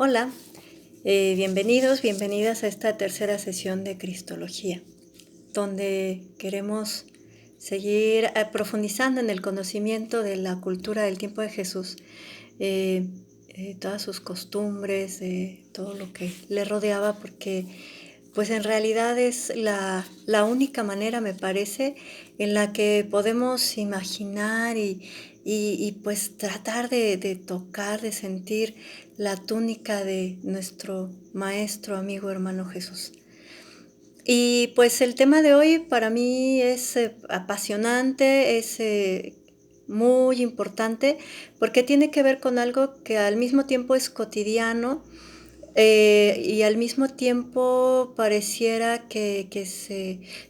Hola, bienvenidos, bienvenidas a esta tercera sesión de Cristología, donde queremos seguir profundizando en el conocimiento de la cultura del tiempo de Jesús, todas sus costumbres, todo lo que le rodeaba, porque pues en realidad es la única manera, me parece, en la que podemos imaginar y pues tratar de tocar, de sentir la túnica de nuestro maestro, amigo, hermano Jesús. Y pues el tema de hoy para mí es apasionante, es muy importante, porque tiene que ver con algo que al mismo tiempo es cotidiano, y al mismo tiempo pareciera que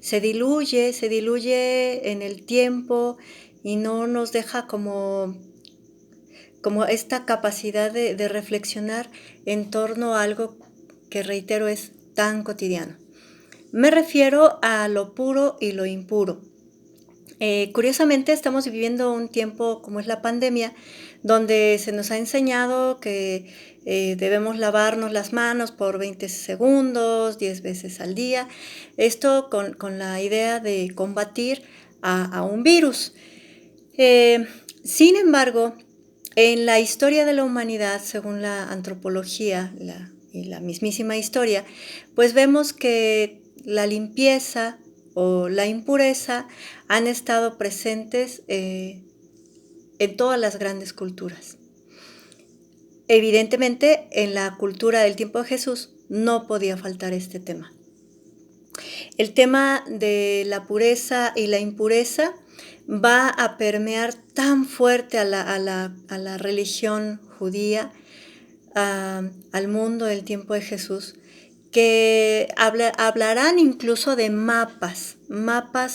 se diluye en el tiempo y no nos deja como esta capacidad de reflexionar en torno a algo que, reitero, es tan cotidiano. Me refiero a lo puro y lo impuro. Curiosamente, estamos viviendo un tiempo como es la pandemia, donde se nos ha enseñado que debemos lavarnos las manos por 20 segundos, 10 veces al día. Esto con la idea de combatir a un virus. Sin embargo, en la historia de la humanidad, según la antropología y la mismísima historia, pues vemos que la limpieza o la impureza han estado presentes en todas las grandes culturas. Evidentemente, en la cultura del tiempo de Jesús no podía faltar este tema. El tema de la pureza y la impureza va a permear tan fuerte a la religión judía, al mundo del tiempo de Jesús, que hablarán incluso de mapas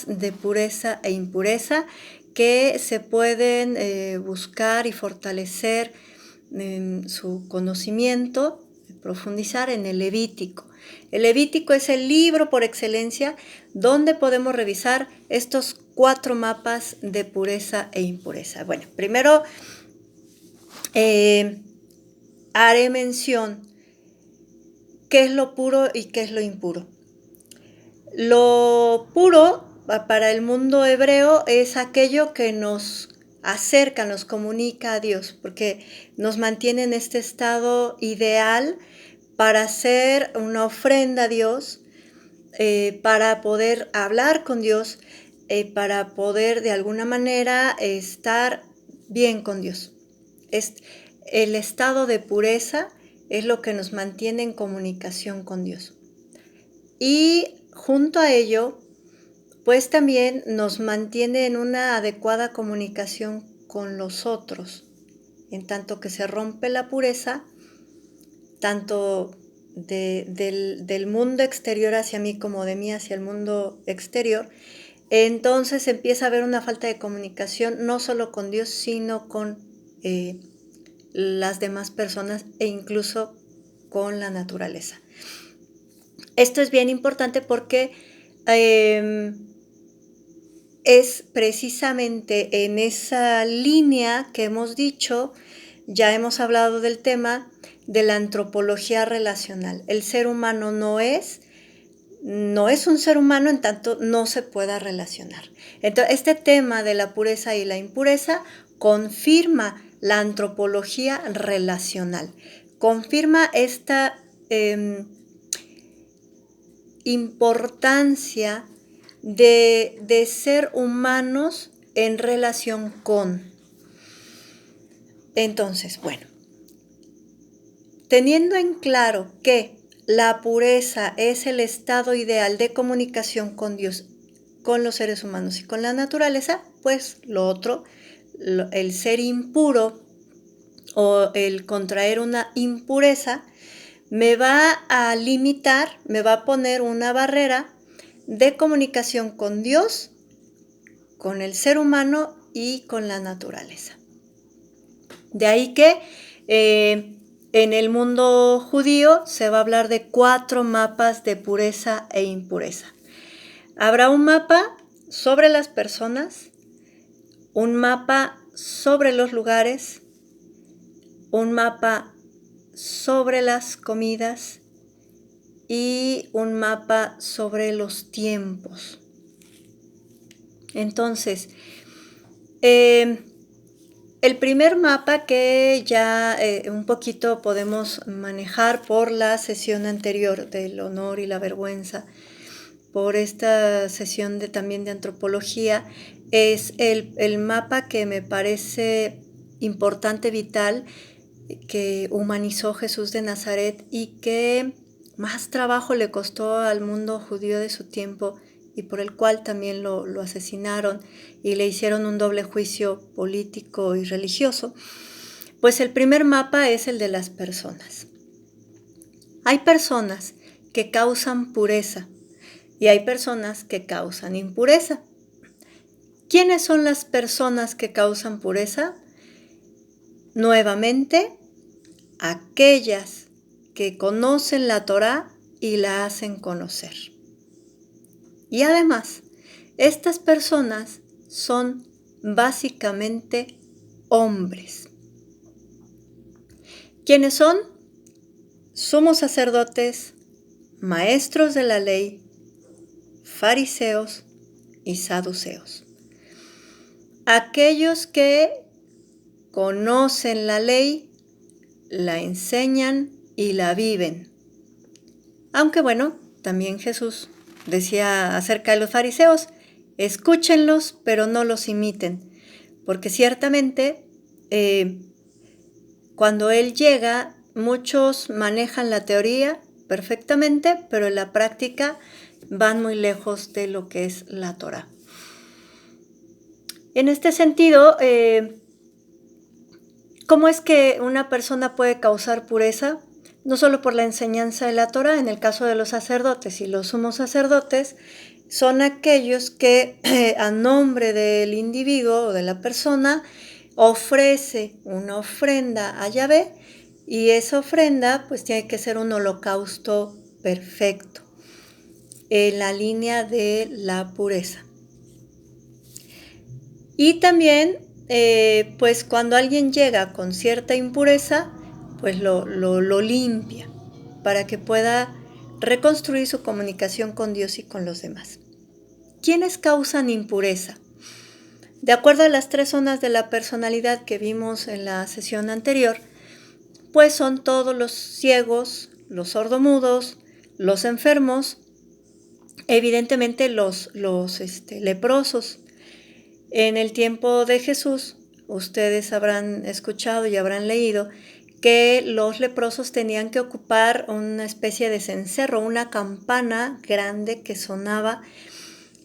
de pureza e impureza que se pueden buscar y fortalecer en su conocimiento, profundizar en el Levítico. El Levítico es el libro por excelencia donde podemos revisar estos 4 mapas de pureza e impureza. Bueno, primero haré mención qué es lo puro y qué es lo impuro. Lo puro para el mundo hebreo es aquello que nos acerca, nos comunica a Dios, porque nos mantiene en este estado ideal para hacer una ofrenda a Dios, para poder hablar con Dios, para poder de alguna manera estar bien con Dios. El estado de pureza es lo que nos mantiene en comunicación con Dios. Y junto a ello, pues también nos mantiene en una adecuada comunicación con los otros, en tanto que se rompe la pureza, tanto del mundo exterior hacia mí como de mí hacia el mundo exterior. Entonces empieza a haber una falta de comunicación, no solo con Dios, sino con las demás personas e incluso con la naturaleza. Esto es bien importante porque es precisamente en esa línea que hemos dicho, ya hemos hablado del tema de la antropología relacional. El ser humano no es un ser humano en tanto no se pueda relacionar. Entonces, este tema de la pureza y la impureza confirma la antropología relacional, confirma esta importancia de ser humanos en relación con. Entonces, bueno, teniendo en claro que la pureza es el estado ideal de comunicación con Dios, con los seres humanos y con la naturaleza, pues lo otro, el ser impuro o el contraer una impureza, me va a limitar, me va a poner una barrera de comunicación con Dios, con el ser humano y con la naturaleza. De ahí que en el mundo judío se va a hablar de 4 mapas de pureza e impureza. Habrá un mapa sobre las personas, un mapa sobre los lugares, un mapa sobre las comidas y un mapa sobre los tiempos. Entonces, el primer mapa que ya un poquito podemos manejar por la sesión anterior del honor y la vergüenza, por esta sesión también de antropología, es el mapa que me parece importante, vital, que humanizó Jesús de Nazaret y que más trabajo le costó al mundo judío de su tiempo y por el cual también lo asesinaron y le hicieron un doble juicio político y religioso. Pues el primer mapa es el de las personas. Hay personas que causan pureza y hay personas que causan impureza. ¿Quiénes son las personas que causan pureza? Nuevamente, aquellas que conocen la Torá y la hacen conocer. Y además, estas personas son básicamente hombres. ¿Quiénes son? Sumos sacerdotes, maestros de la ley, fariseos y saduceos. Aquellos que conocen la ley, la enseñan y la viven. Aunque bueno, también Jesús decía acerca de los fariseos, escúchenlos, pero no los imiten, porque ciertamente cuando Él llega, muchos manejan la teoría perfectamente, pero en la práctica van muy lejos de lo que es la Torá. En este sentido, ¿cómo es que una persona puede causar pureza? No solo por la enseñanza de la Torá, en el caso de los sacerdotes y los sumos sacerdotes, son aquellos que a nombre del individuo o de la persona ofrece una ofrenda a Yahvé y esa ofrenda pues tiene que ser un holocausto perfecto en la línea de la pureza. Y también pues cuando alguien llega con cierta impureza, pues lo limpia para que pueda reconstruir su comunicación con Dios y con los demás. ¿Quiénes causan impureza? De acuerdo a las 3 zonas de la personalidad que vimos en la sesión anterior, pues son todos los ciegos, los sordomudos, los enfermos, evidentemente los leprosos. En el tiempo de Jesús, ustedes habrán escuchado y habrán leído que los leprosos tenían que ocupar una especie de cencerro, una campana grande que sonaba,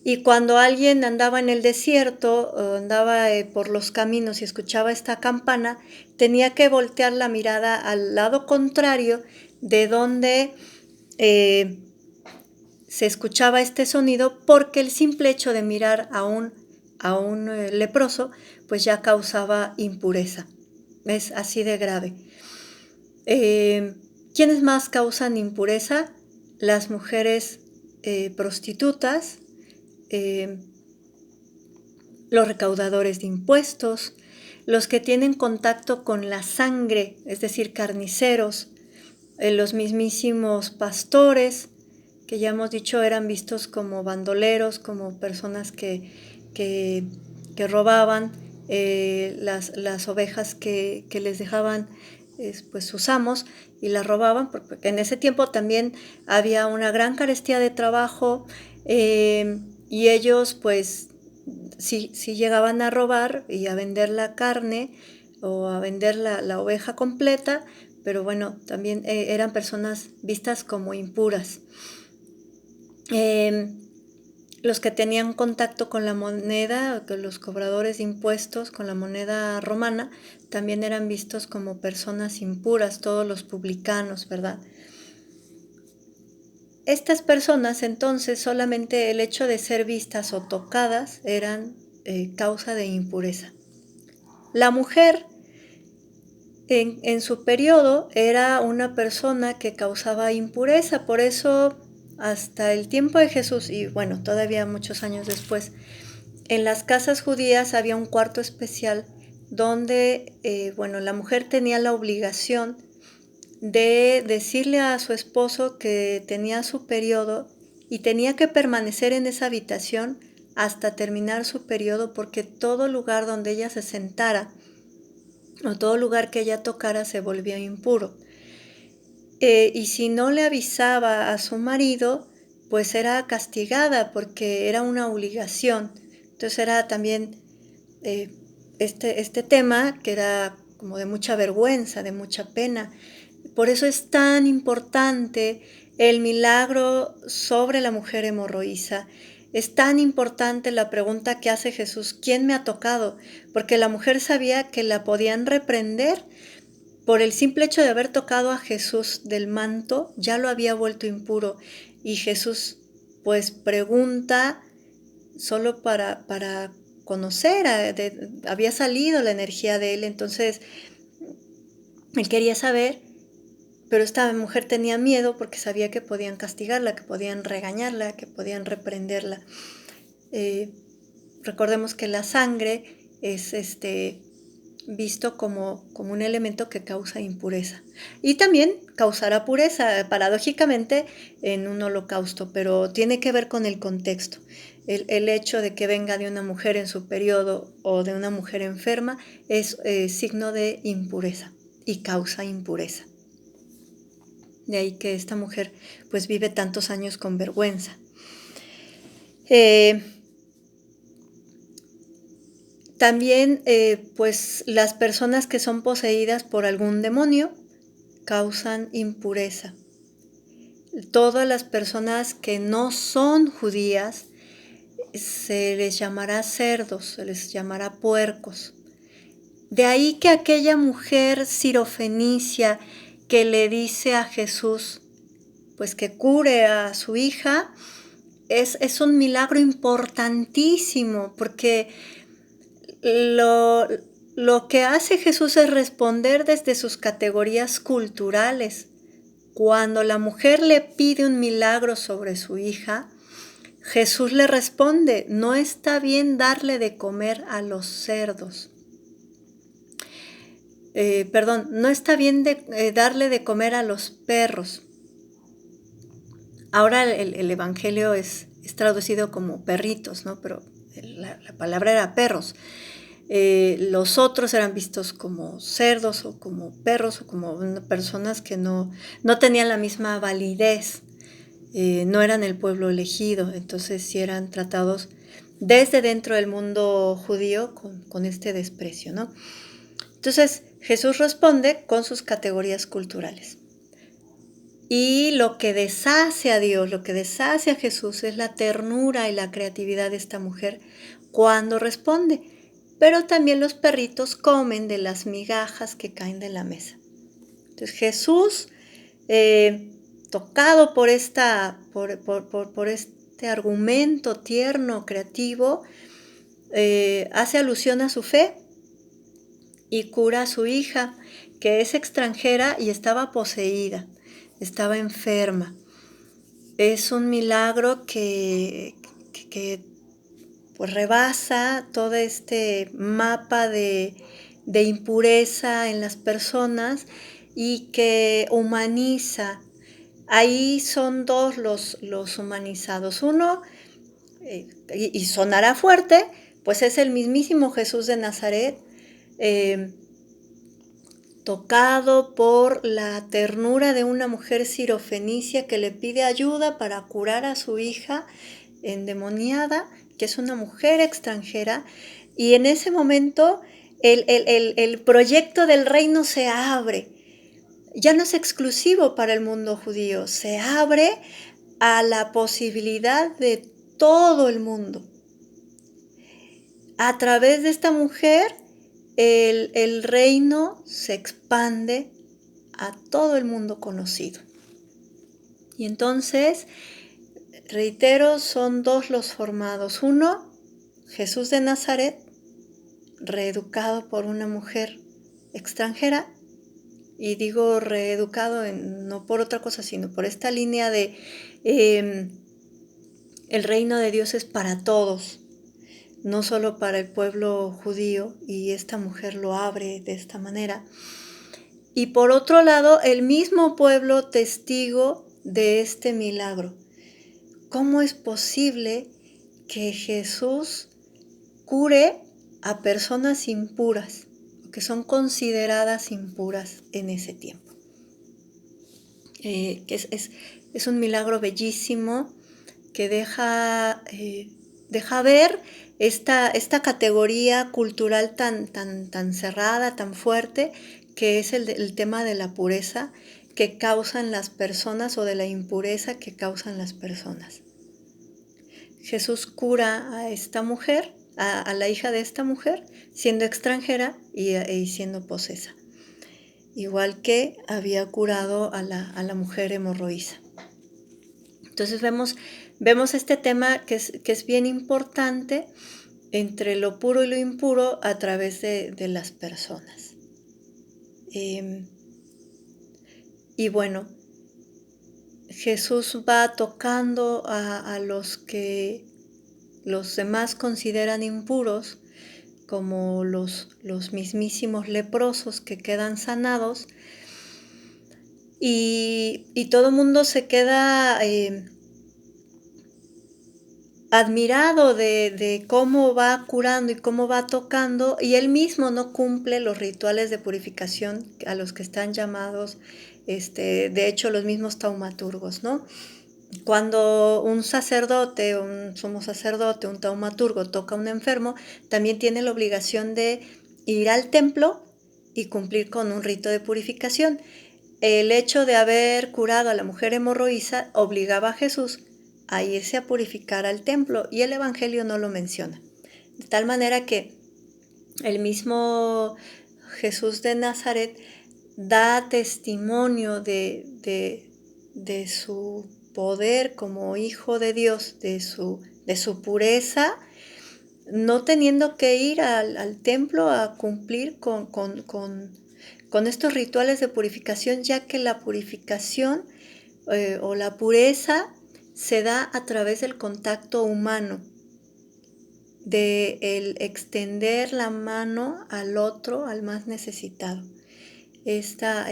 y cuando alguien andaba en el desierto, andaba por los caminos y escuchaba esta campana, tenía que voltear la mirada al lado contrario de donde se escuchaba este sonido, porque el simple hecho de mirar a un leproso, pues ya causaba impureza. Es así de grave. ¿Quiénes más causan impureza? Las mujeres prostitutas, los recaudadores de impuestos, los que tienen contacto con la sangre, es decir, carniceros, los mismísimos pastores, que ya hemos dicho eran vistos como bandoleros, como personas que robaban las ovejas que les dejaban pues sus amos y las robaban, porque en ese tiempo también había una gran carestía de trabajo y ellos pues sí llegaban a robar y a vender la carne o a vender la oveja completa, pero bueno, también eran personas vistas como impuras. Los que tenían contacto con la moneda, los cobradores de impuestos con la moneda romana, también eran vistos como personas impuras, todos los publicanos, ¿verdad? Estas personas, entonces, solamente el hecho de ser vistas o tocadas eran causa de impureza. La mujer, en su periodo, era una persona que causaba impureza, por eso hasta el tiempo de Jesús, y bueno, todavía muchos años después, en las casas judías había un cuarto especial donde, la mujer tenía la obligación de decirle a su esposo que tenía su periodo y tenía que permanecer en esa habitación hasta terminar su periodo, porque todo lugar donde ella se sentara o todo lugar que ella tocara se volvía impuro. Y si no le avisaba a su marido, pues era castigada porque era una obligación. Entonces era también eh, este tema que era como de mucha vergüenza, de mucha pena. Por eso es tan importante el milagro sobre la mujer hemorroísa. Es tan importante la pregunta que hace Jesús: ¿quién me ha tocado? Porque la mujer sabía que la podían reprender por el simple hecho de haber tocado a Jesús del manto, ya lo había vuelto impuro. Y Jesús pues pregunta solo para conocer, había salido la energía de él, entonces él quería saber, pero esta mujer tenía miedo porque sabía que podían castigarla, que podían regañarla, que podían reprenderla. Recordemos que la sangre es visto como un elemento que causa impureza. Y también causará pureza, paradójicamente, en un holocausto, pero tiene que ver con el contexto. El hecho de que venga de una mujer en su periodo o de una mujer enferma es signo de impureza y causa impureza. De ahí que esta mujer pues vive tantos años con vergüenza. También pues las personas que son poseídas por algún demonio causan impureza. Todas las personas que no son judías se les llamará cerdos, se les llamará puercos. De ahí que aquella mujer sirofenicia que le dice a Jesús pues que cure a su hija, es un milagro importantísimo, porque lo que hace Jesús es responder desde sus categorías culturales. Cuando la mujer le pide un milagro sobre su hija, Jesús le responde: no está bien darle de comer a los cerdos. No está bien darle de comer a los perros. Ahora el evangelio es traducido como perritos, ¿no? Pero la palabra era perros. Los otros eran vistos como cerdos o como perros o como personas que no tenían la misma validez, no eran el pueblo elegido, entonces sí eran tratados desde dentro del mundo judío con este desprecio, ¿no? Entonces Jesús responde con sus categorías culturales. Y lo que deshace a Dios, lo que deshace a Jesús es la ternura y la creatividad de esta mujer cuando responde. Pero también los perritos comen de las migajas que caen de la mesa. Entonces Jesús, tocado por este argumento tierno, creativo, hace alusión a su fe y cura a su hija, que es extranjera y estaba poseída, estaba enferma. Es un milagro que pues rebasa todo este mapa de impureza en las personas y que humaniza. Ahí son dos los humanizados. Uno, y sonará fuerte, pues es el mismísimo Jesús de Nazaret, tocado por la ternura de una mujer sirofenicia que le pide ayuda para curar a su hija endemoniada, que es una mujer extranjera, y en ese momento el proyecto del reino se abre. Ya no es exclusivo para el mundo judío, se abre a la posibilidad de todo el mundo. A través de esta mujer, el reino se expande a todo el mundo conocido. Y entonces, reitero, son dos los formados. Uno, Jesús de Nazaret, reeducado por una mujer extranjera, y digo reeducado no por otra cosa, sino por esta línea de el reino de Dios es para todos, no solo para el pueblo judío, y esta mujer lo abre de esta manera. y por otro lado, el mismo pueblo testigo de este milagro. ¿Cómo es posible que Jesús cure a personas impuras, que son consideradas impuras en ese tiempo? Es un milagro bellísimo que deja ver esta categoría cultural tan cerrada, tan fuerte, que es el tema de la pureza que causan las personas, o de la impureza que causan las personas. Jesús cura a esta mujer, a la hija de esta mujer, siendo extranjera y siendo posesa. Igual que había curado a la mujer hemorroísa. Entonces vemos este tema que es bien importante entre lo puro y lo impuro a través de las personas. Y bueno, Jesús va tocando a los que los demás consideran impuros, como los mismísimos leprosos que quedan sanados, y todo el mundo se queda admirado de cómo va curando y cómo va tocando, y él mismo no cumple los rituales de purificación a los que están llamados, de hecho, los mismos taumaturgos, ¿no? Cuando un sacerdote, un sumo sacerdote, un taumaturgo toca a un enfermo, también tiene la obligación de ir al templo y cumplir con un rito de purificación. El hecho de haber curado a la mujer hemorroísa obligaba a Jesús a irse a purificar al templo, y el Evangelio no lo menciona. De tal manera que el mismo Jesús de Nazaret da testimonio de su poder como Hijo de Dios, de su pureza, no teniendo que ir al templo a cumplir con estos rituales de purificación, ya que la purificación o la pureza se da a través del contacto humano, de el extender la mano al otro, al más necesitado. Esta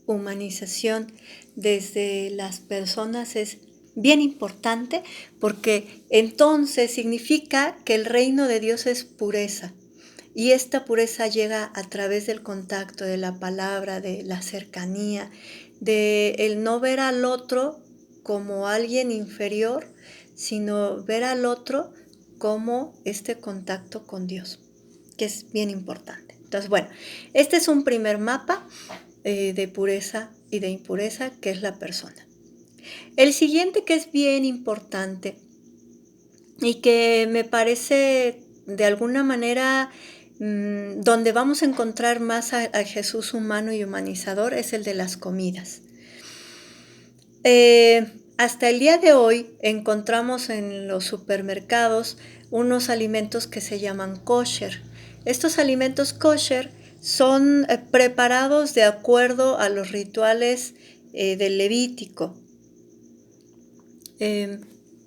humanización desde las personas es bien importante, porque entonces significa que el reino de Dios es pureza, y esta pureza llega a través del contacto, de la palabra, de la cercanía, de el no ver al otro como alguien inferior, sino ver al otro como este contacto con Dios, que es bien importante. Entonces, bueno, este es un primer mapa de pureza y de impureza, que es la persona. El siguiente, que es bien importante y que me parece de alguna manera donde vamos a encontrar más a Jesús humano y humanizador, es el de las comidas. Hasta el día de hoy encontramos en los supermercados unos alimentos que se llaman kosher. Estos alimentos kosher son preparados de acuerdo a los rituales del Levítico.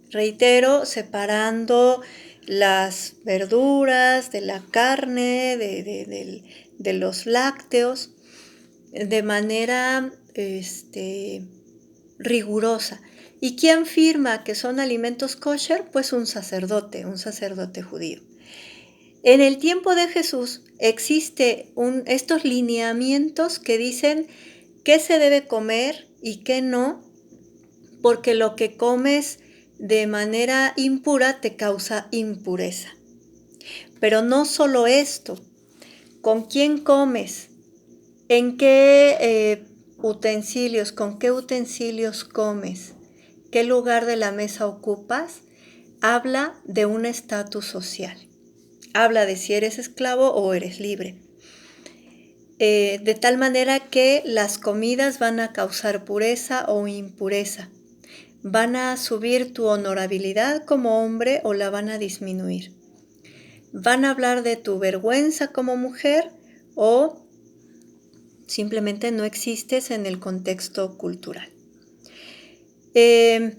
Reitero, separando las verduras de la carne, de los lácteos, de manera rigurosa. ¿Y quién firma que son alimentos kosher? Pues un sacerdote judío. En el tiempo de Jesús existe estos lineamientos que dicen qué se debe comer y qué no, porque lo que comes de manera impura te causa impureza. Pero no solo esto, ¿con quién comes? ¿En qué utensilios? ¿Con qué utensilios comes? ¿Qué lugar de la mesa ocupas? Habla de un estatus social. Habla de si eres esclavo o eres libre. De tal manera que las comidas van a causar pureza o impureza. ¿Van a subir tu honorabilidad como hombre o la van a disminuir? ¿Van a hablar de tu vergüenza como mujer o simplemente no existes en el contexto cultural? En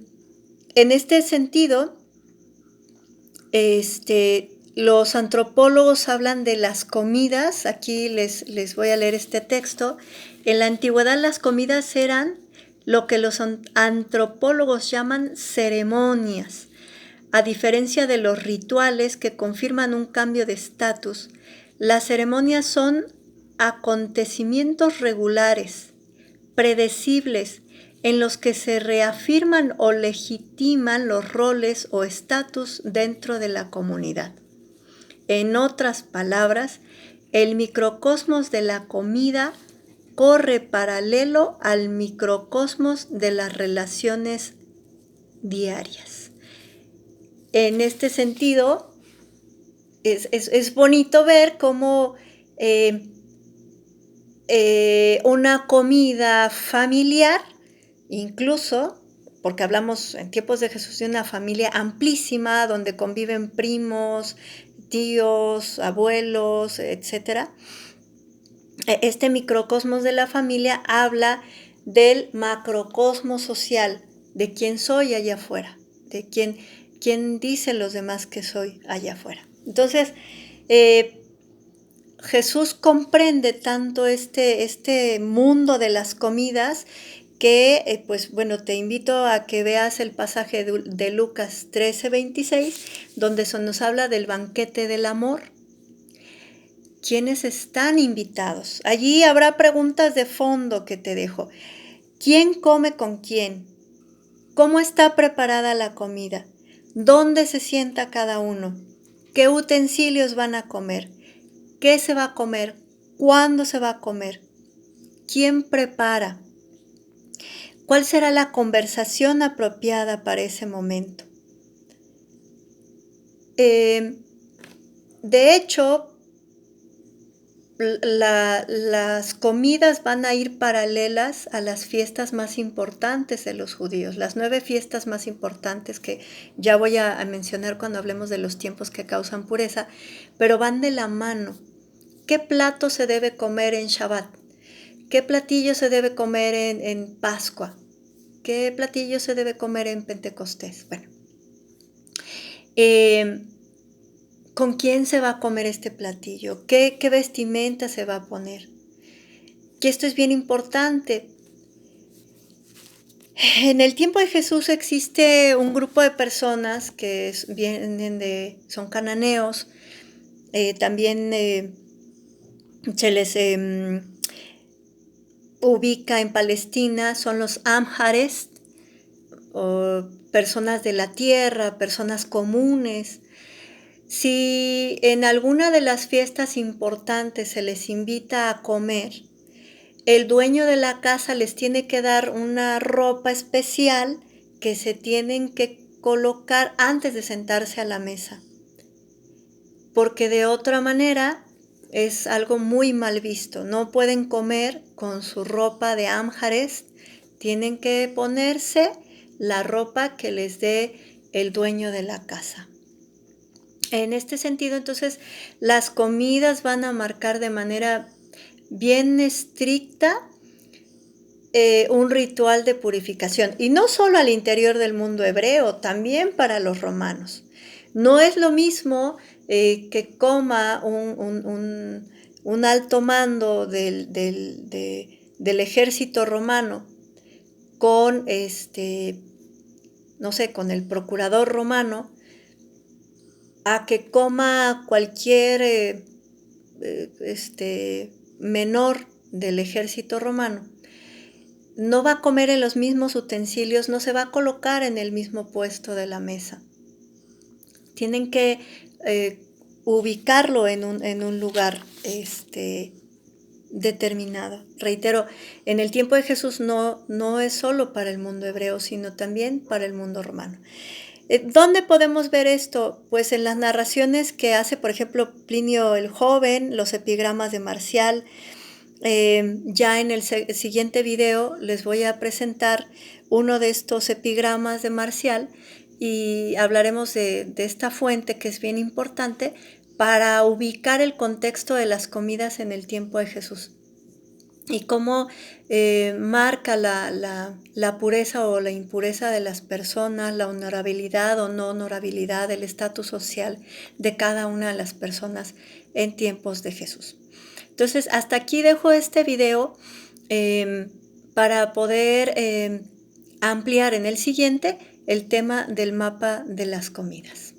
este sentido, los antropólogos hablan de las comidas. Aquí les voy a leer este texto. En la antigüedad las comidas eran lo que los antropólogos llaman ceremonias. A diferencia de los rituales que confirman un cambio de estatus, las ceremonias son acontecimientos regulares, predecibles, en los que se reafirman o legitiman los roles o estatus dentro de la comunidad. En otras palabras, el microcosmos de la comida corre paralelo al microcosmos de las relaciones diarias. En este sentido, es bonito ver cómo una comida familiar, incluso, porque hablamos en tiempos de Jesús de una familia amplísima, donde conviven primos, tíos, abuelos, etc. Este microcosmos de la familia habla del macrocosmos social, de quién soy allá afuera, de quién dicen los demás que soy allá afuera. Entonces, Jesús comprende tanto este mundo de las comidas que, pues bueno, te invito a que veas el pasaje de Lucas 13:26, donde nos habla del banquete del amor. ¿Quiénes están invitados? Allí habrá preguntas de fondo que te dejo. ¿Quién come con quién? ¿Cómo está preparada la comida? ¿Dónde se sienta cada uno? ¿Qué utensilios van a comer? ¿Qué se va a comer? ¿Cuándo se va a comer? ¿Quién prepara? ¿Cuál será la conversación apropiada para ese momento? De hecho, las comidas van a ir paralelas a las fiestas más importantes de los judíos, las 9 fiestas más importantes que ya voy a mencionar cuando hablemos de los tiempos que causan pureza, pero van de la mano. ¿Qué plato se debe comer en Shabbat? ¿Qué platillo se debe comer en Pascua? ¿Qué platillo se debe comer en Pentecostés? Bueno, ¿con quién se va a comer este platillo? ¿Qué vestimenta se va a poner? Y esto es bien importante. En el tiempo de Jesús existe un grupo de personas que son cananeos, también se les ubica en Palestina, son los Amhares, o personas de la tierra, personas comunes. Si en alguna de las fiestas importantes se les invita a comer, el dueño de la casa les tiene que dar una ropa especial que se tienen que colocar antes de sentarse a la mesa, porque de otra manera es algo muy mal visto. No pueden comer con su ropa de Amhares, tienen que ponerse la ropa que les dé el dueño de la casa. En este sentido, entonces, las comidas van a marcar de manera bien estricta un ritual de purificación. Y no solo al interior del mundo hebreo, también para los romanos. No es lo mismo que coma un alto mando del ejército romano con, no sé, con el procurador romano, a que coma cualquier menor del ejército romano. No va a comer en los mismos utensilios, no se va a colocar en el mismo puesto de la mesa. Tienen que ubicarlo en un lugar determinado. Reitero, en el tiempo de Jesús no es solo para el mundo hebreo, sino también para el mundo romano. ¿Dónde podemos ver esto? Pues en las narraciones que hace, por ejemplo, Plinio el Joven, los epigramas de Marcial. Ya en el siguiente video les voy a presentar uno de estos epigramas de Marcial y hablaremos de esta fuente que es bien importante para ubicar el contexto de las comidas en el tiempo de Jesús. y cómo marca la pureza o la impureza de las personas, la honorabilidad o no honorabilidad, el estatus social de cada una de las personas en tiempos de Jesús. Entonces, hasta aquí dejo este video para poder ampliar en el siguiente el tema del mapa de las comidas.